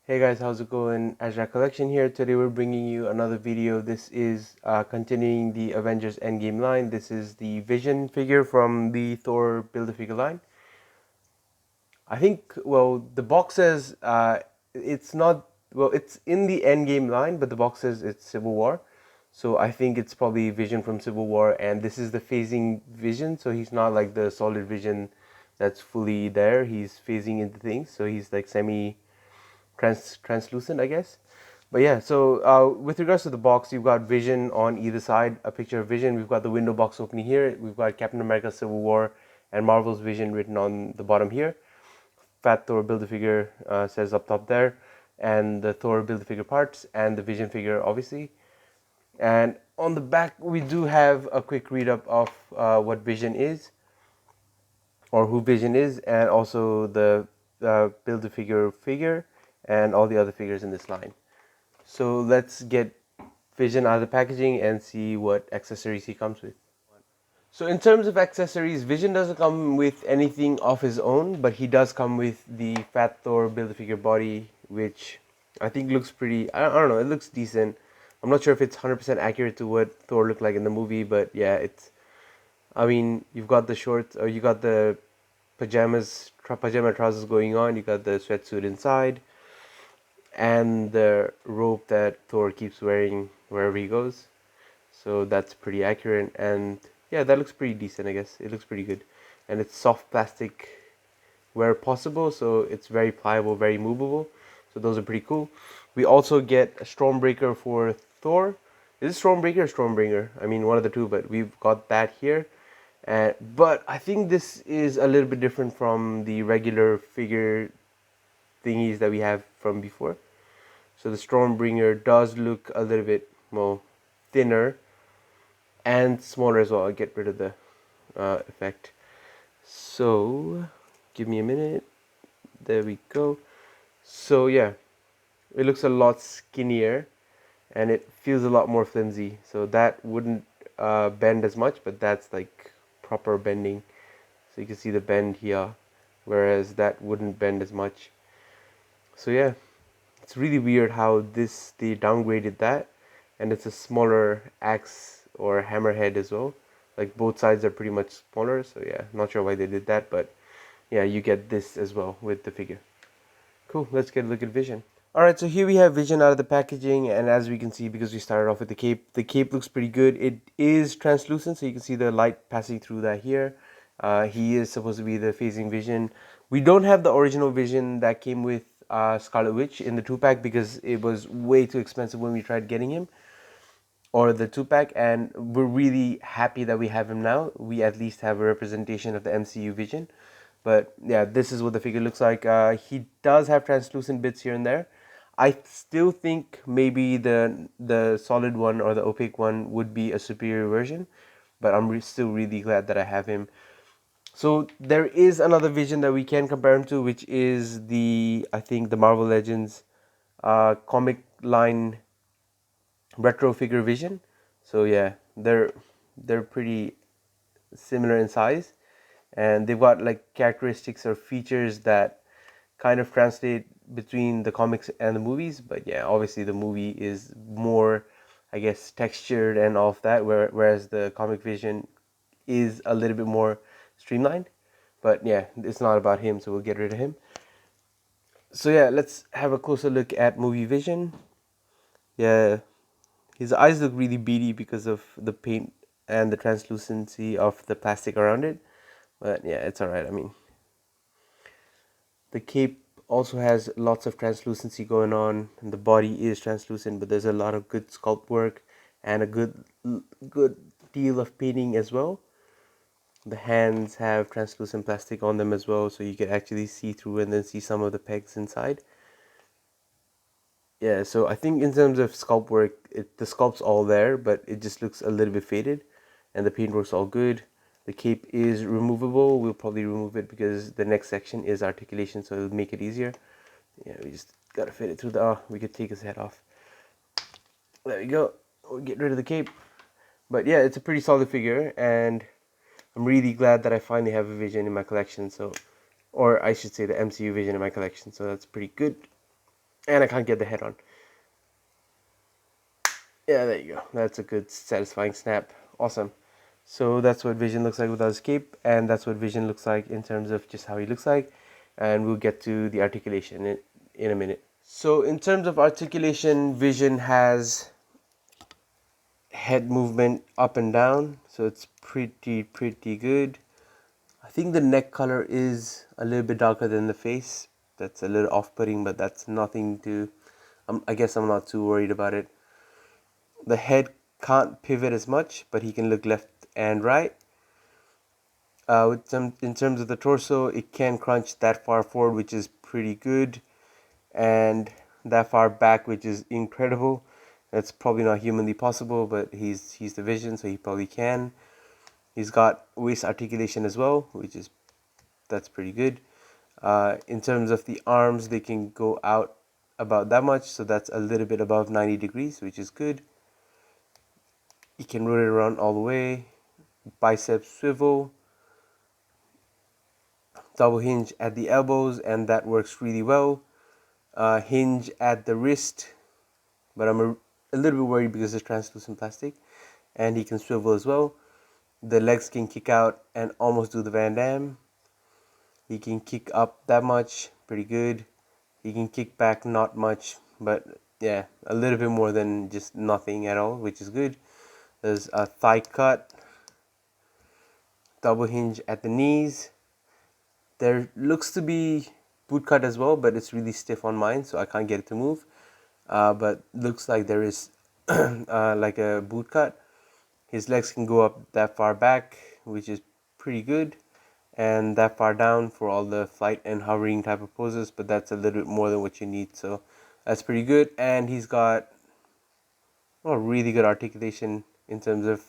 Hey guys, how's it going? Azrach collection here. Today we're bringing you another video. This is continuing the Avengers Endgame line. This is the Vision figure from the Thor Build-A-Figure line. I think, well, the box says it's not, well, it's in the Endgame line, but the box says it's Civil War. So I think it's probably Vision from Civil War, and this is the phasing Vision. So he's not like the solid Vision that's fully there. He's phasing into things. So he's like translucent, I guess. But yeah, so with regards to the box, you've got Vision on either side, a picture of Vision. We've got the window box opening here. We've got Captain America Civil War and Marvel's Vision written on the bottom here. Fat Thor Build-A-Figure says up top there, and the Thor Build-A-Figure parts, and the Vision figure, obviously. And on the back, we do have a quick read-up of what Vision is, or who Vision is, and also the Build-A-Figure figure, and all the other figures in this line. So let's get Vision out of the packaging and see what accessories he comes with. So in terms of accessories, Vision doesn't come with anything of his own, but he does come with the Fat Thor Build-A-Figure body, which I think looks pretty, I don't know, it looks decent. I'm not sure if it's 100% accurate to what Thor looked like in the movie, but yeah, it's, I mean, you've got the shorts, or you got the pajama trousers going on, you got the sweatsuit inside, and the robe that Thor keeps wearing wherever he goes. So that's pretty accurate, and yeah, that looks pretty decent, I guess. It looks pretty good. And it's soft plastic where possible, so it's very pliable, very movable. So those are pretty cool. We also get a Stormbreaker for Thor. Is it Stormbreaker or Stormbringer? I mean, one of the two, but we've got that here. But I think this is a little bit different from the regular figure thingies that we have from before. So the Stormbringer does look a little bit more thinner and smaller as well. I'll get rid of the effect. So give me a minute. There we go. So yeah, it looks a lot skinnier and it feels a lot more flimsy. So that wouldn't bend as much, but that's like proper bending. So you can see the bend here, whereas that wouldn't bend as much. So yeah, it's really weird how they downgraded that, and it's a smaller axe or hammerhead as well. Like both sides are pretty much smaller, so yeah, not sure why they did that, but yeah, you get this as well with the figure. Cool, let's get a look at Vision. Alright, so here we have Vision out of the packaging, and as we can see, because we started off with the cape looks pretty good. It is translucent, so you can see the light passing through that here. He is supposed to be the phasing Vision. We don't have the original Vision that came with Scarlet Witch in the 2-pack because it was way too expensive when we tried getting him, or the 2-pack, and we're really happy that we have him now. We at least have a representation of the MCU Vision. But yeah, this is what the figure looks like. He does have translucent bits here and there. I still think maybe the solid one or the opaque one would be a superior version, but I'm still really glad that I have him. So there is another Vision that we can compare him to, which is I think the Marvel Legends comic line retro figure Vision. So yeah, they're pretty similar in size, and they've got like characteristics or features that kind of translate between the comics and the movies. But yeah, obviously the movie is more, I guess, textured and all of that, whereas the comic Vision is a little bit more streamlined. But yeah, it's not about him, so we'll get rid of him. So yeah, let's have a closer look at movie Vision. Yeah, his eyes look really beady because of the paint and the translucency of the plastic around it. But yeah, it's alright. I mean, the cape also has lots of translucency going on, and the body is translucent, but there's a lot of good sculpt work and a good deal of painting as well. The hands have translucent plastic on them as well, so you can actually see through and then see some of the pegs inside. Yeah, so I think in terms of sculpt work, the sculpt's all there, but it just looks a little bit faded, and the paintwork's all good. The cape is removable. We'll probably remove it because the next section is articulation, so it'll make it easier. Yeah, we just gotta fit it through we could take his head off. There we go. We'll get rid of the cape. But yeah, it's a pretty solid figure, and I'm really glad that I finally have a Vision in my collection. So, or I should say the MCU Vision in my collection. So that's pretty good. And I can't get the head on. Yeah, there you go. That's a good, satisfying snap. Awesome. So that's what Vision looks like without his cape, and that's what Vision looks like in terms of just how he looks like. And we'll get to the articulation in a minute. So in terms of articulation, Vision has head movement up and down, so it's pretty good. I think the neck color is a little bit darker than the face. That's a little off-putting, but that's nothing to. I guess I'm not too worried about it. The head can't pivot as much, but he can look left and right. In terms of the torso, it can crunch that far forward, which is pretty good, and that far back, which is incredible. That's probably not humanly possible, but he's the Vision, so he probably can. He's got waist articulation as well, that's pretty good. In terms of the arms, they can go out about that much, so that's a little bit above 90 degrees, which is good. You can rotate it around all the way. Bicep swivel, double hinge at the elbows, and that works really well. Hinge at the wrist, but I'm a little bit worried because it's translucent plastic, and he can swivel as well. The legs can kick out and almost do the Van Damme. He can kick up that much, pretty good. He can kick back not much, but yeah, a little bit more than just nothing at all, which is good. There's a thigh cut, double hinge at the knees. There looks to be boot cut as well, but it's really stiff on mine, so I can't get it to move. But looks like there is like a boot cut. His legs can go up that far back, which is pretty good, and that far down for all the flight and hovering type of poses, but that's a little bit more than what you need, so that's pretty good. And he's got really good articulation in terms of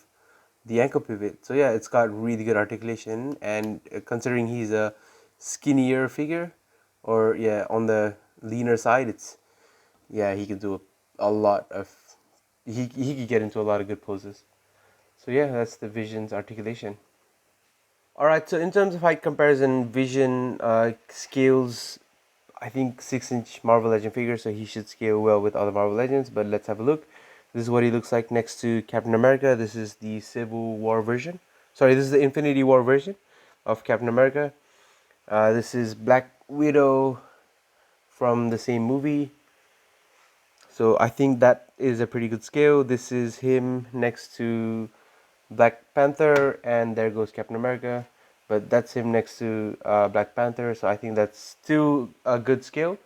the ankle pivot. So yeah, it's got really good articulation, and considering he's a skinnier figure, or yeah, on the leaner side, he can do a lot of he could get into a lot of good poses. So yeah, that's the Vision's articulation. All right, so in terms of height comparison, Vision scales, I think 6-inch Marvel Legend figure, so he should scale well with other Marvel Legends. But let's have a look. This is what he looks like next to Captain America. This is the Civil War version. Sorry, this is the Infinity War version of Captain America. This is Black Widow from the same movie. So I think that is a pretty good scale. This is him next to Black Panther, and there goes Captain America. But that's him next to Black Panther, so I think that's still a good scale.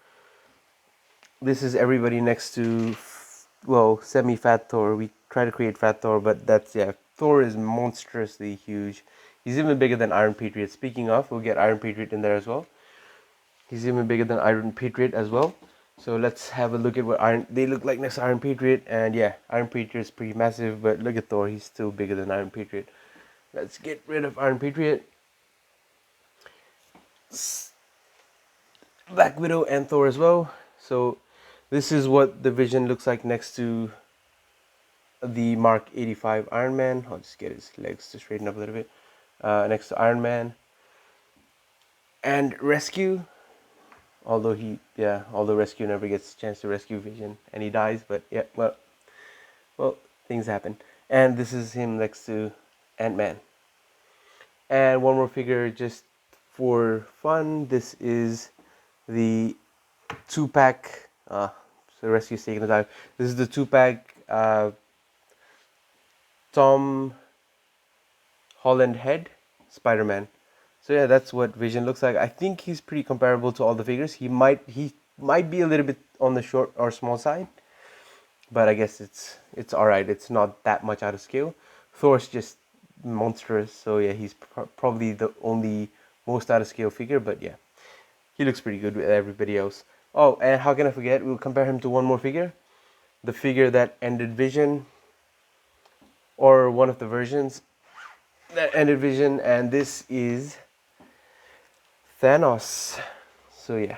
This is everybody next to, well, semi-fat Thor. We try to create fat Thor, but that's, yeah, Thor is monstrously huge. He's even bigger than Iron Patriot. Speaking of, we'll get Iron Patriot in there as well. He's even bigger than Iron Patriot as well. So let's have a look at what they look like next to Iron Patriot. And yeah, Iron Patriot is pretty massive, but look at Thor. He's still bigger than Iron Patriot. Let's get rid of Iron Patriot. Black Widow and Thor as well. So this is what the Vision looks like next to the Mark 85 Iron Man. I'll just get his legs to straighten up a little bit. Next to Iron Man and Rescue. Although Rescue never gets a chance to rescue Vision and he dies, but yeah, well, things happen. And this is him next to Ant-Man. And one more figure just for fun. This is the 2-pack. So Rescue's taking the time. This is the 2-pack Tom Holland head Spider-Man. So yeah, that's what Vision looks like. I think he's pretty comparable to all the figures. He might be a little bit on the short or small side, but I guess it's all right. It's not that much out of scale. Thor's just monstrous, so yeah, he's probably the only most out of scale figure. But yeah, he looks pretty good with everybody else. Oh, and how can I forget? We'll compare him to one more figure, the figure that ended Vision, or one of the versions that ended Vision, and this is Thanos. So yeah,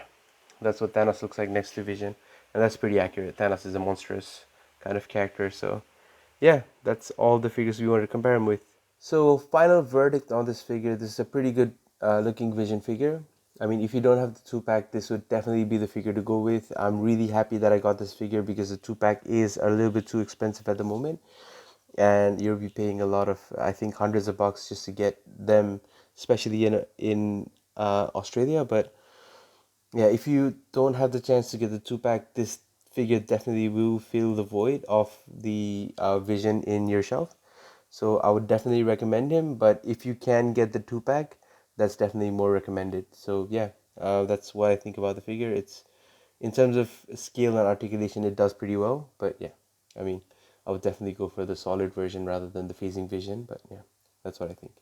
that's what Thanos looks like next to Vision, and that's pretty accurate. Thanos is a monstrous kind of character, so yeah, that's all the figures we wanted to compare him with. So final verdict on this figure, this is a pretty good looking Vision figure. I mean, if you don't have the two pack, this would definitely be the figure to go with. I'm really happy that I got this figure because the two pack is a little bit too expensive at the moment, and you'll be paying a lot of, I think, hundreds of bucks just to get them, especially in Australia. But yeah, if you don't have the chance to get the two pack, this figure definitely will fill the void of the Vision in your shelf. So I would definitely recommend him. But if you can get the two pack, that's definitely more recommended. So yeah, that's what I think about the figure. It's in terms of scale and articulation, it does pretty well. But yeah, I mean, I would definitely go for the solid version rather than the phasing Vision. But yeah, that's what I think.